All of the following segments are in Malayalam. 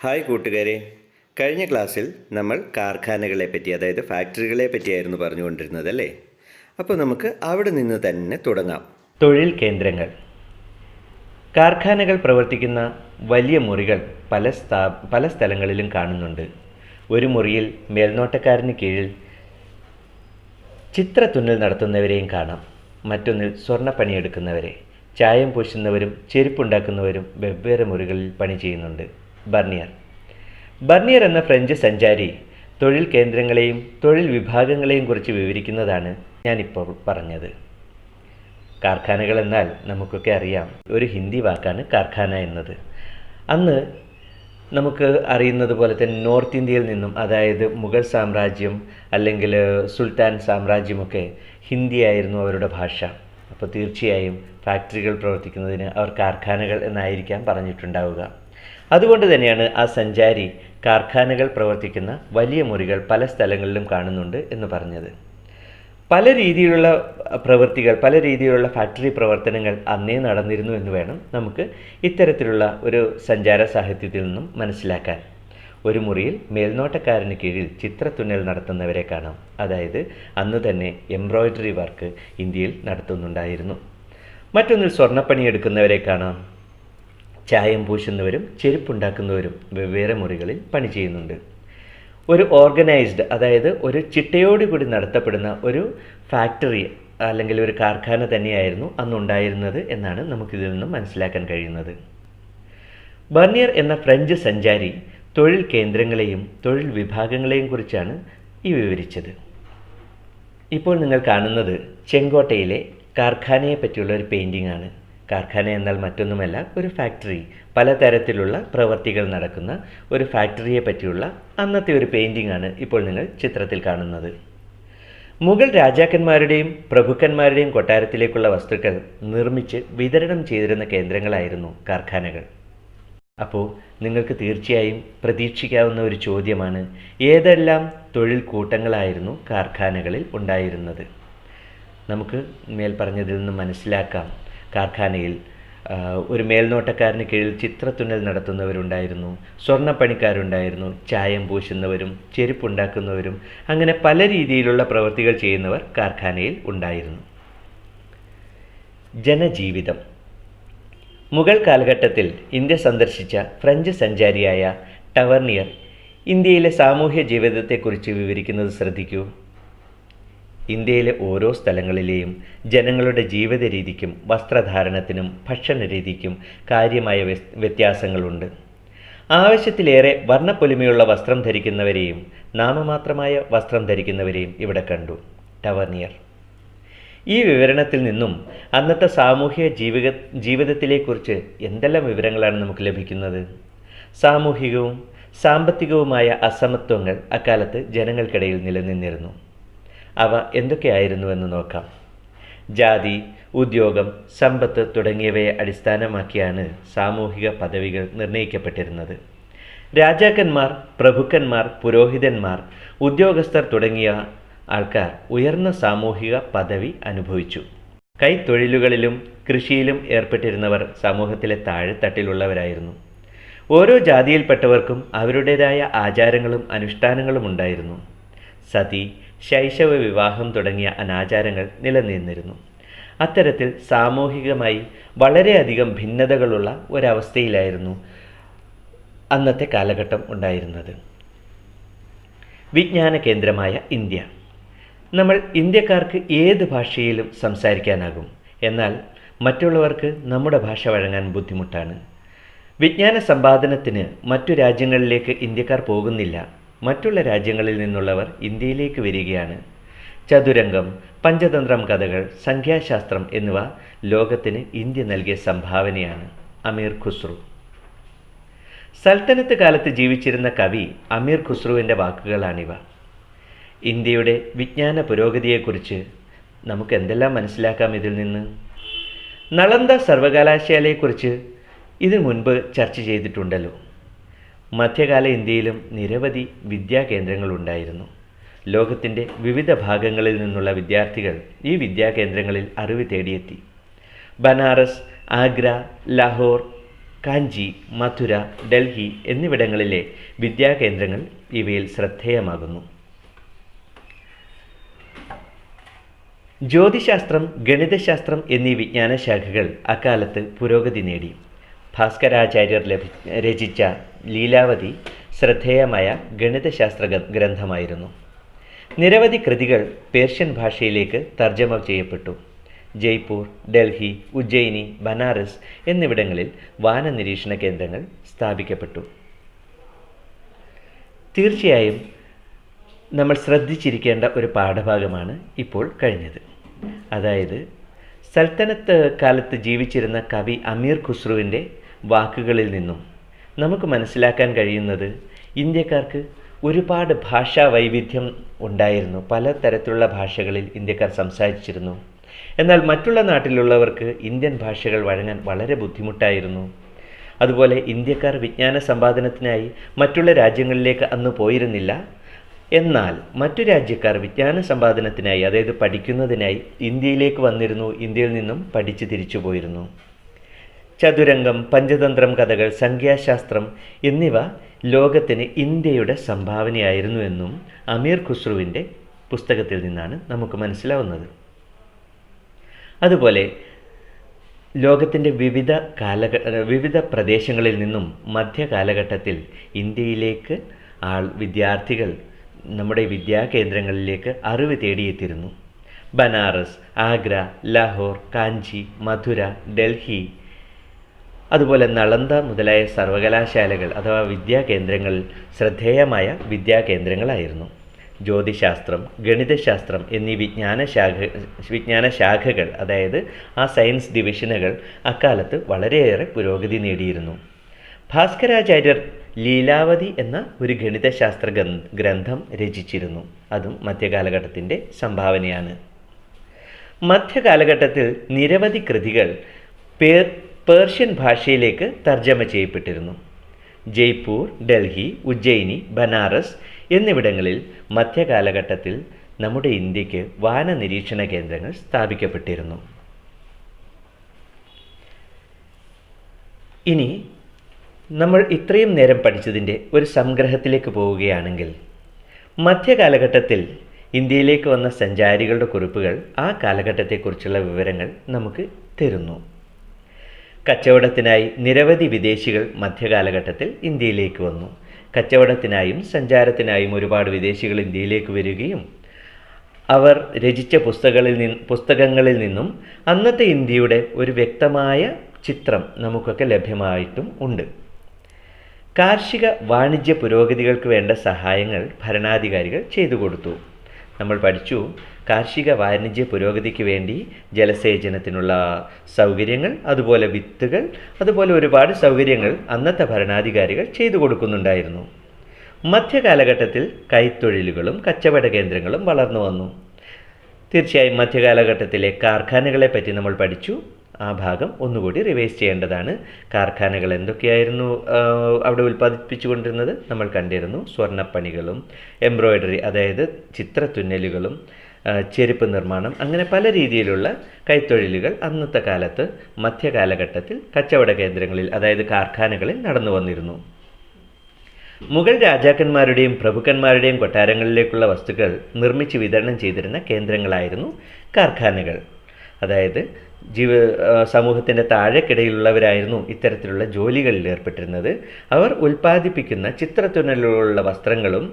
ഹായ് കൂട്ടുകാരെ, കഴിഞ്ഞ ക്ലാസ്സിൽ നമ്മൾ കാർഖാനകളെ പറ്റി, അതായത് ഫാക്ടറികളെ പറ്റിയായിരുന്നു പറഞ്ഞുകൊണ്ടിരുന്നത് അല്ലേ? അപ്പോൾ നമുക്ക് അവിടെ നിന്ന് തന്നെ തുടങ്ങാം. തൊഴിൽ കേന്ദ്രങ്ങൾ. കാർഖാനകൾ പ്രവർത്തിക്കുന്ന വലിയ മുറികൾ പല സ്ഥലങ്ങളിലും കാണുന്നുണ്ട്. ഒരു മുറിയിൽ മേൽനോട്ടക്കാരന് കീഴിൽ ചിത്രത്തുന്നൽ നടത്തുന്നവരെയും കാണാം. മറ്റൊന്നിൽ സ്വർണ്ണപ്പണിയെടുക്കുന്നവരെ, ചായം പൂശുന്നവരും ചെരുപ്പുണ്ടാക്കുന്നവരും വെവ്വേറെ മുറികളിൽ പണി ചെയ്യുന്നുണ്ട്. ബർണിയർ എന്ന ഫ്രഞ്ച് സഞ്ചാരി തൊഴിൽ കേന്ദ്രങ്ങളെയും തൊഴിൽ വിഭാഗങ്ങളെയും കുറിച്ച് വിവരിക്കുന്നതാണ് ഞാനിപ്പോൾ പറഞ്ഞത്. കാർഖാനകൾ എന്നാൽ നമുക്കൊക്കെ അറിയാം, ഒരു ഹിന്ദി വാക്കാണ് കാർഖാന എന്നത്. അന്ന് നമുക്ക് അറിയുന്നത് പോലെ തന്നെ നോർത്ത് ഇന്ത്യയിൽ നിന്നും, അതായത് മുഗൾ സാമ്രാജ്യം അല്ലെങ്കിൽ സുൽത്താൻ സാമ്രാജ്യമൊക്കെ ഹിന്ദിയായിരുന്നു അവരുടെ ഭാഷ. അപ്പോൾ തീർച്ചയായും ഫാക്ടറികൾ പ്രവർത്തിക്കുന്നതിന് അവർ കാർഖാനകൾ എന്നായിരിക്കാം പറഞ്ഞിട്ടുണ്ടാവുക. അതുകൊണ്ട് തന്നെയാണ് ആ സഞ്ചാരി കാർഖാനകൾ പ്രവർത്തിക്കുന്ന വലിയ മുറികൾ പല സ്ഥലങ്ങളിലും കാണുന്നുണ്ട് എന്ന് പറഞ്ഞത്. പല രീതിയിലുള്ള പ്രവൃത്തികൾ, പല രീതിയിലുള്ള ഫാക്ടറി പ്രവർത്തനങ്ങൾ അന്നേ നടന്നിരുന്നു എന്ന് വേണം നമുക്ക് ഇത്തരത്തിലുള്ള ഒരു സഞ്ചാര സാഹിത്യത്തിൽ നിന്നും മനസ്സിലാക്കാൻ. ഒരു മുറിയിൽ മേൽനോട്ടക്കാരന് കീഴിൽ ചിത്രത്തുന്നൽ നടത്തുന്നവരെ കാണാം. അതായത് അന്ന് തന്നെ എംബ്രോയ്ഡറി വർക്ക് ഇന്ത്യയിൽ നടത്തുന്നുണ്ടായിരുന്നു. മറ്റൊന്നിൽ സ്വർണ്ണപ്പണിയെടുക്കുന്നവരെ കാണാം. ചായം പൂശുന്നവരും ചെരുപ്പുണ്ടാക്കുന്നവരും വെവ്വേറെ മുറികളിൽ പണി ചെയ്യുന്നുണ്ട്. ഒരു ഓർഗനൈസ്ഡ്, അതായത് ഒരു ചിട്ടയോടുകൂടി നടത്തപ്പെടുന്ന ഒരു ഫാക്ടറി അല്ലെങ്കിൽ ഒരു കാർഖാന തന്നെയായിരുന്നു അന്നുണ്ടായിരുന്നത് എന്നാണ് നമുക്കിതിൽ നിന്നും മനസ്സിലാക്കാൻ കഴിയുന്നത്. ബർണിയർ എന്ന ഫ്രഞ്ച് സഞ്ചാരി തൊഴിൽ കേന്ദ്രങ്ങളെയും തൊഴിൽ വിഭാഗങ്ങളെയും കുറിച്ചാണ് ഈ വിവരിച്ചത്. ഇപ്പോൾ നിങ്ങൾ കാണുന്നത് ചെങ്കോട്ടയിലെ കാർഖാനയെ പറ്റിയുള്ള ഒരു പെയിൻറ്റിംഗ് ആണ്. കാർഖാന എന്നാൽ മറ്റൊന്നുമല്ല, ഒരു ഫാക്ടറി, പലതരത്തിലുള്ള പ്രവർത്തികൾ നടക്കുന്ന ഒരു ഫാക്ടറിയെ പറ്റിയുള്ള അന്നത്തെ ഒരു പെയിൻറ്റിംഗ് ആണ് ഇപ്പോൾ നിങ്ങൾ ചിത്രത്തിൽ കാണുന്നത്. മുഗൾ രാജാക്കന്മാരുടെയും പ്രഭുക്കന്മാരുടെയും കൊട്ടാരത്തിലേക്കുള്ള വസ്തുക്കൾ നിർമ്മിച്ച് വിതരണം ചെയ്തിരുന്ന കേന്ദ്രങ്ങളായിരുന്നു കാർഖാനകൾ. അപ്പോൾ നിങ്ങൾക്ക് തീർച്ചയായും പ്രതീക്ഷിക്കാവുന്ന ഒരു ചോദ്യമാണ്, ഏതെല്ലാം തൊഴിൽ കൂട്ടങ്ങളായിരുന്നു കാർഖാനകളിൽ ഉണ്ടായിരുന്നത്? നമുക്ക് മേൽ പറഞ്ഞതിൽ നിന്ന് മനസ്സിലാക്കാം, കാർഖാനയിൽ ഒരു മേൽനോട്ടക്കാരന് കീഴിൽ ചിത്രത്തുന്നൽ നടത്തുന്നവരുണ്ടായിരുന്നു, സ്വർണ്ണപ്പണിക്കാരുണ്ടായിരുന്നു, ചായം പൂശുന്നവരും ചെരുപ്പുണ്ടാക്കുന്നവരും, അങ്ങനെ പല രീതിയിലുള്ള പ്രവൃത്തികൾ ചെയ്യുന്നവർ കാർഖാനയിൽ ഉണ്ടായിരുന്നു. ജനജീവിതം. മുഗൾ കാലഘട്ടത്തിൽ ഇന്ത്യ സന്ദർശിച്ച ഫ്രഞ്ച് സഞ്ചാരിയായ ടവർണിയർ ഇന്ത്യയിലെ സാമൂഹ്യ ജീവിതത്തെക്കുറിച്ച് വിവരിക്കുന്നത് ശ്രദ്ധിക്കൂ. ഇന്ത്യയിലെ ഓരോ സ്ഥലങ്ങളിലെയും ജനങ്ങളുടെ ജീവിത രീതിക്കും വസ്ത്രധാരണത്തിനും ഭക്ഷണരീതിക്കും കാര്യമായ വ്യത്യാസങ്ങളുണ്ട്. ആവശ്യത്തിലേറെ വർണ്ണപ്പൊലിമയുള്ള വസ്ത്രം ധരിക്കുന്നവരെയും നാമമാത്രമായ വസ്ത്രം ധരിക്കുന്നവരെയും ഇവിടെ കണ്ടു. ടവർണിയർ. ഈ വിവരണത്തിൽ നിന്നും അന്നത്തെ സാമൂഹിക ജീവിതത്തിലെക്കുറിച്ച് എന്തെല്ലാം വിവരങ്ങളാണ് നമുക്ക് ലഭിക്കുന്നത്? സാമൂഹികവും സാമ്പത്തികവുമായ അസമത്വങ്ങൾ അക്കാലത്ത് ജനങ്ങൾക്കിടയിൽ നിലനിന്നിരുന്നു. അവ എന്തൊക്കെയായിരുന്നുവെന്ന് നോക്കാം. ജാതി, ഉദ്യോഗം, സമ്പത്ത് തുടങ്ങിയവയെ അടിസ്ഥാനമാക്കിയാണ് സാമൂഹിക പദവികൾ നിർണയിക്കപ്പെട്ടിരുന്നത്. രാജാക്കന്മാർ, പ്രഭുക്കന്മാർ, പുരോഹിതന്മാർ, ഉദ്യോഗസ്ഥർ തുടങ്ങിയ ആൾക്കാർ ഉയർന്ന സാമൂഹിക പദവി അനുഭവിച്ചു. കൈത്തൊഴിലുകളിലും കൃഷിയിലും ഏർപ്പെട്ടിരുന്നവർ സമൂഹത്തിലെ താഴെത്തട്ടിലുള്ളവരായിരുന്നു. ഓരോ ജാതിയിൽപ്പെട്ടവർക്കും അവരുടേതായ ആചാരങ്ങളും അനുഷ്ഠാനങ്ങളും ഉണ്ടായിരുന്നു. സതി, ശൈശവ വിവാഹം തുടങ്ങിയ അനാചാരങ്ങൾ നിലനിന്നിരുന്നു. അത്തരത്തിൽ സാമൂഹികമായി വളരെയധികം ഭിന്നതകളുള്ള ഒരവസ്ഥയിലായിരുന്നു അന്നത്തെ കാലഘട്ടം ഉണ്ടായിരുന്നത്. വിജ്ഞാന കേന്ദ്രമായ ഇന്ത്യ. നമ്മൾ ഇന്ത്യക്കാർക്ക് ഏത് ഭാഷയിലും സംസാരിക്കാനാകും. എന്നാൽ മറ്റുള്ളവർക്ക് നമ്മുടെ ഭാഷ വഴങ്ങാൻ ബുദ്ധിമുട്ടാണ്. വിജ്ഞാന സമ്പാദനത്തിന് മറ്റു രാജ്യങ്ങളിലേക്ക് ഇന്ത്യക്കാർ പോകുന്നില്ല. മറ്റുള്ള രാജ്യങ്ങളിൽ നിന്നുള്ളവർ ഇന്ത്യയിലേക്ക് വരികയാണ്. ചതുരംഗം, പഞ്ചതന്ത്രം കഥകൾ, സംഖ്യാശാസ്ത്രം എന്നിവ ലോകത്തിന് ഇന്ത്യ നൽകിയ സംഭാവനയാണ്. അമീർ ഖുസ്രു. സൽത്തനത്ത് കാലത്ത് ജീവിച്ചിരുന്ന കവി അമീർ ഖുസ്രുവിൻ്റെ വാക്കുകളാണിവ. ഇന്ത്യയുടെ വിജ്ഞാന പുരോഗതിയെക്കുറിച്ച് നമുക്ക് എന്തെല്ലാം മനസ്സിലാക്കാം ഇതിൽ നിന്ന്? നളന്ദ സർവകലാശാലയെക്കുറിച്ച് ഇതിനു മുൻപ് ചർച്ച ചെയ്തിട്ടുണ്ടല്ലോ. മധ്യകാല ഇന്ത്യയിലും നിരവധി വിദ്യാകേന്ദ്രങ്ങളുണ്ടായിരുന്നു. ലോകത്തിൻ്റെ വിവിധ ഭാഗങ്ങളിൽ നിന്നുള്ള വിദ്യാർത്ഥികൾ ഈ വിദ്യാകേന്ദ്രങ്ങളിൽ അറിവ് തേടിയെത്തി. ബനാറസ്, ആഗ്ര, ലാഹോർ, കാഞ്ചി, മഥുര, ഡൽഹി എന്നിവിടങ്ങളിലെ വിദ്യാകേന്ദ്രങ്ങൾ ഇവയിൽ ശ്രദ്ധേയമാകുന്നു. ജ്യോതിശാസ്ത്രം, ഗണിതശാസ്ത്രം എന്നീ വിജ്ഞാനശാഖകൾ അക്കാലത്ത് പുരോഗതി നേടി. ഭാസ്കരാചാര്യർ രചിച്ച ലീലാവതി ശ്രദ്ധേയമായ ഗണിതശാസ്ത്ര ഗ്രന്ഥമായിരുന്നു. നിരവധി കൃതികൾ പേർഷ്യൻ ഭാഷയിലേക്ക് തർജ്ജമ ചെയ്യപ്പെട്ടു. ജയ്പൂർ, ഡൽഹി, ഉജ്ജയിനി, ബനാറസ് എന്നിവിടങ്ങളിൽ വാനനിരീക്ഷണ കേന്ദ്രങ്ങൾ സ്ഥാപിക്കപ്പെട്ടു. തീർച്ചയായും നമ്മൾ ശ്രദ്ധിച്ചിരിക്കേണ്ട ഒരു പാഠഭാഗമാണ് ഇപ്പോൾ കഴിഞ്ഞത്. അതായത് സൽത്തനത്ത് കാലത്ത് ജീവിച്ചിരുന്ന കവി അമീർ ഖുസ്രുവിൻ്റെ വാക്കുകളിൽ നിന്നും നമുക്ക് മനസ്സിലാക്കാൻ കഴിയുന്നത് ഇന്ത്യക്കാർക്ക് ഒരുപാട് ഭാഷാ വൈവിധ്യം ഉണ്ടായിരുന്നു. പലതരത്തിലുള്ള ഭാഷകളിൽ ഇന്ത്യക്കാർ സംസാരിച്ചിരുന്നു. എന്നാൽ മറ്റുള്ള നാട്ടിലുള്ളവർക്ക് ഇന്ത്യൻ ഭാഷകൾ വഴങ്ങാൻ വളരെ ബുദ്ധിമുട്ടായിരുന്നു. അതുപോലെ ഇന്ത്യക്കാർ വിജ്ഞാന സമ്പാദനത്തിനായി മറ്റുള്ള രാജ്യങ്ങളിലേക്ക് അന്ന് പോയിരുന്നില്ല. എന്നാൽ മറ്റു രാജ്യക്കാർ വിജ്ഞാന സമ്പാദനത്തിനായി, അതായത് പഠിക്കുന്നതിനായി ഇന്ത്യയിലേക്ക് വന്നിരുന്നു. ഇന്ത്യയിൽ നിന്നും പഠിച്ച് തിരിച്ചു പോയിരുന്നു. ചതുരംഗം, പഞ്ചതന്ത്രം കഥകൾ, സംഖ്യാശാസ്ത്രം എന്നിവ ലോകത്തിന് ഇന്ത്യയുടെ സംഭാവനയായിരുന്നു എന്നും അമീർ ഖുസ്രുവിൻ്റെ പുസ്തകത്തിൽ നിന്നാണ് നമുക്ക് മനസ്സിലാവുന്നത്. അതുപോലെ ലോകത്തിൻ്റെ വിവിധ പ്രദേശങ്ങളിൽ നിന്നും മധ്യകാലഘട്ടത്തിൽ ഇന്ത്യയിലേക്ക് വിദ്യാർത്ഥികൾ നമ്മുടെ വിദ്യാകേന്ദ്രങ്ങളിലേക്ക് അറിവ് തേടിയെത്തിയിരുന്നു. ബനാറസ്, ആഗ്ര, ലാഹോർ, കാഞ്ചി, മഥുര, ഡൽഹി, അതുപോലെ നളന്ദ മുതലായ സർവകലാശാലകൾ അഥവാ വിദ്യാകേന്ദ്രങ്ങൾ ശ്രദ്ധേയമായ വിദ്യാകേന്ദ്രങ്ങളായിരുന്നു. ജ്യോതിശാസ്ത്രം, ഗണിതശാസ്ത്രം എന്നീ വിജ്ഞാനശാഖകൾ, അതായത് ആ സയൻസ് ഡിവിഷനുകൾ അക്കാലത്ത് വളരെയേറെ പുരോഗതി നേടിയിരുന്നു. ഭാസ്കരാചാര്യർ ലീലാവതി എന്ന ഒരു ഗണിതശാസ്ത്ര ഗ്രന്ഥം രചിച്ചിരുന്നു. അതും മധ്യകാലഘട്ടത്തിൻ്റെ സംഭാവനയാണ്. മധ്യകാലഘട്ടത്തിൽ നിരവധി കൃതികൾ പേർഷ്യൻ ഭാഷയിലേക്ക് തർജ്ജമ ചെയ്യപ്പെട്ടിരുന്നു. ജയ്പൂർ, ഡൽഹി, ഉജ്ജയിനി, ബനാറസ് എന്നിവിടങ്ങളിൽ മധ്യകാലഘട്ടത്തിൽ നമ്മുടെ ഇന്ത്യക്ക് വാനനിരീക്ഷണ കേന്ദ്രങ്ങൾ സ്ഥാപിക്കപ്പെട്ടിരുന്നു. ഇനി നമ്മൾ ഇത്രയും നേരം പഠിച്ചതിൻ്റെ ഒരു സംഗ്രഹത്തിലേക്ക് പോവുകയാണെങ്കിൽ, മധ്യകാലഘട്ടത്തിൽ ഇന്ത്യയിലേക്ക് വന്ന സഞ്ചാരികളുടെ കുറിപ്പുകൾ ആ കാലഘട്ടത്തെക്കുറിച്ചുള്ള വിവരങ്ങൾ നമുക്ക് തരുന്നു. കച്ചവടത്തിനായി നിരവധി വിദേശികൾ മധ്യകാലഘട്ടത്തിൽ ഇന്ത്യയിലേക്ക് വന്നു. കച്ചവടത്തിനായും സഞ്ചാരത്തിനായും ഒരുപാട് വിദേശികൾ ഇന്ത്യയിലേക്ക് വരികയും അവർ രചിച്ച പുസ്തകങ്ങളിൽ നിന്നും അന്നത്തെ ഇന്ത്യയുടെ ഒരു വ്യക്തമായ ചിത്രം നമുക്കൊക്കെ ലഭ്യമായിട്ടും ഉണ്ട്. കാർഷിക വാണിജ്യ പുരോഗതികൾക്ക് വേണ്ട സഹായങ്ങൾ ഭരണാധികാരികൾ ചെയ്തു കൊടുത്തു. നമ്മൾ പഠിച്ചു, കാർഷിക വാണിജ്യ പുരോഗതിക്ക് വേണ്ടി ജലസേചനത്തിനുള്ള സൗകര്യങ്ങൾ, അതുപോലെ വിത്തുകൾ, അതുപോലെ ഒരുപാട് സൗകര്യങ്ങൾ അന്നത്തെ ഭരണാധികാരികൾ ചെയ്തു കൊടുക്കുന്നുണ്ടായിരുന്നു. മധ്യകാലഘട്ടത്തിൽ കൈത്തൊഴിലുകളും കച്ചവട കേന്ദ്രങ്ങളും വളർന്നു വന്നു. തീർച്ചയായും മധ്യകാലഘട്ടത്തിലെ കാർഖാനകളെ പറ്റി നമ്മൾ പഠിച്ചു. ആ ഭാഗം ഒന്നുകൂടി റിവൈസ് ചെയ്യേണ്ടതാണ്. കാർഖാനകൾ എന്തൊക്കെയായിരുന്നു അവിടെ ഉൽപ്പാദിപ്പിച്ചുകൊണ്ടിരുന്നത് നമ്മൾ കണ്ടിരുന്നു. സ്വർണ്ണപ്പണികളും എംബ്രോയ്ഡറി, അതായത് ചിത്രത്തുന്നലുകളും ചെരുപ്പ് നിർമ്മാണം, അങ്ങനെ പല രീതിയിലുള്ള കൈത്തൊഴിലുകൾ അന്നത്തെ കാലത്ത് മധ്യകാലഘട്ടത്തിൽ കച്ചവട കേന്ദ്രങ്ങളിൽ, അതായത് കാർഖാനകളിൽ നടന്നു വന്നിരുന്നു. മുഗൾ രാജാക്കന്മാരുടെയും പ്രഭുക്കന്മാരുടെയും കൊട്ടാരങ്ങളിലേക്കുള്ള വസ്തുക്കൾ നിർമ്മിച്ച് വിതരണം ചെയ്തിരുന്ന കേന്ദ്രങ്ങളായിരുന്നു കാർഖാനകൾ. അതായത് സമൂഹത്തിൻ്റെ താഴെക്കിടയിലുള്ളവരായിരുന്നു ഇത്തരത്തിലുള്ള ജോലികളിൽ ഏർപ്പെട്ടിരുന്നത്. അവർ ഉൽപ്പാദിപ്പിക്കുന്ന ചിത്രത്തുന്നലിലുള്ള വസ്ത്രങ്ങളും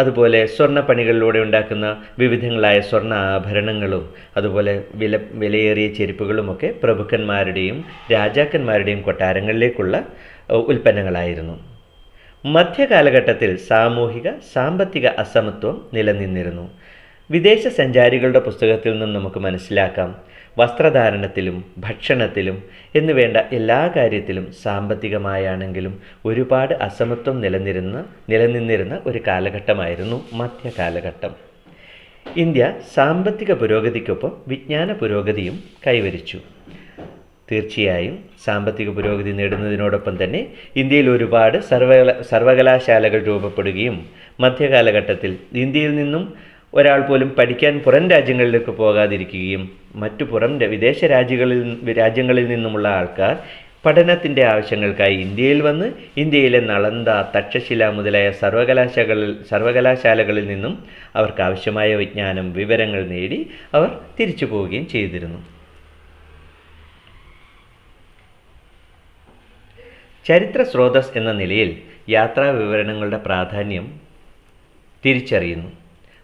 അതുപോലെ സ്വർണ്ണപ്പണികളിലൂടെ ഉണ്ടാക്കുന്ന വിവിധങ്ങളായ സ്വർണ്ണ ആഭരണങ്ങളും അതുപോലെ വിലയേറിയ ചെരുപ്പുകളുമൊക്കെ പ്രഭുക്കന്മാരുടെയും രാജാക്കന്മാരുടെയും കൊട്ടാരങ്ങളിലേക്കുള്ള ഉൽപ്പന്നങ്ങളായിരുന്നു. മധ്യകാലഘട്ടത്തിൽ സാമൂഹിക സാമ്പത്തിക അസമത്വം നിലനിന്നിരുന്നു. വിദേശ സഞ്ചാരികളുടെ പുസ്തകത്തിൽ നിന്നും നമുക്ക് മനസ്സിലാക്കാം, വസ്ത്രധാരണത്തിലും ഭക്ഷണത്തിലും എന്നുവേണ്ട എല്ലാ കാര്യത്തിലും സാമ്പത്തികമായാണെങ്കിലും ഒരുപാട് അസമത്വം നിലനിന്നിരുന്ന ഒരു കാലഘട്ടമായിരുന്നു മധ്യകാലഘട്ടം. ഇന്ത്യ സാമ്പത്തിക പുരോഗതിക്കൊപ്പം വിജ്ഞാന പുരോഗതിയും കൈവരിച്ചു. തീർച്ചയായും സാമ്പത്തിക പുരോഗതി നേടുന്നതിനോടൊപ്പം തന്നെ ഇന്ത്യയിൽ ഒരുപാട് സർവകലാശാലകൾ രൂപപ്പെടുകയും മധ്യകാലഘട്ടത്തിൽ ഇന്ത്യയിൽ നിന്നും ഒരാൾ പോലും പഠിക്കാൻ പുറം രാജ്യങ്ങളിലേക്ക് പോകാതിരിക്കുകയും മറ്റു വിദേശ രാജ്യങ്ങളിൽ നിന്നുമുള്ള ആൾക്കാർ പഠനത്തിൻ്റെ ആവശ്യങ്ങൾക്കായി ഇന്ത്യയിൽ വന്ന് ഇന്ത്യയിലെ നളന്ദ, തക്ഷശില മുതലായ സർവകലാശാലകളിൽ നിന്നും അവർക്ക് ആവശ്യമായ വിജ്ഞാനം, വിവരങ്ങൾ നേടി അവർ തിരിച്ചു പോവുകയും ചെയ്തിരുന്നു. ചരിത്ര സ്രോതസ് എന്ന നിലയിൽ യാത്രാ വിവരണങ്ങളുടെ പ്രാധാന്യം തിരിച്ചറിയുന്നു.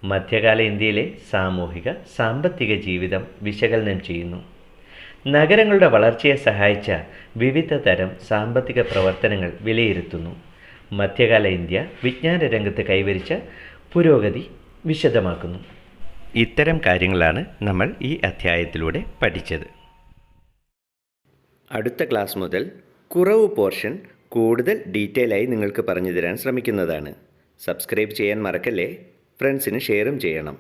മധ്യകാല ഇന്ത്യയിലെ സാമൂഹിക സാമ്പത്തിക ജീവിതം വിശകലനം ചെയ്യുന്നു. നഗരങ്ങളുടെ വളർച്ചയെ സഹായിച്ച വിവിധ തരം സാമ്പത്തിക പ്രവർത്തനങ്ങൾ വിലയിരുത്തുന്നു. മധ്യകാല ഇന്ത്യ വിജ്ഞാന രംഗത്ത് കൈവരിച്ച പുരോഗതി വിശദമാക്കുന്നു. ഇത്തരം കാര്യങ്ങളാണ് നമ്മൾ ഈ അധ്യായത്തിലൂടെ പഠിച്ചത്. അടുത്ത ക്ലാസ് മുതൽ കുറവ് പോർഷൻ കൂടുതൽ ഡീറ്റെയിൽ ആയി നിങ്ങൾക്ക് പറഞ്ഞു തരാൻ ശ്രമിക്കുന്നതാണ്. സബ്സ്ക്രൈബ് ചെയ്യാൻ മറക്കല്ലേ. ഫ്രണ്ട്സിന് ഷെയറും ചെയ്യണം.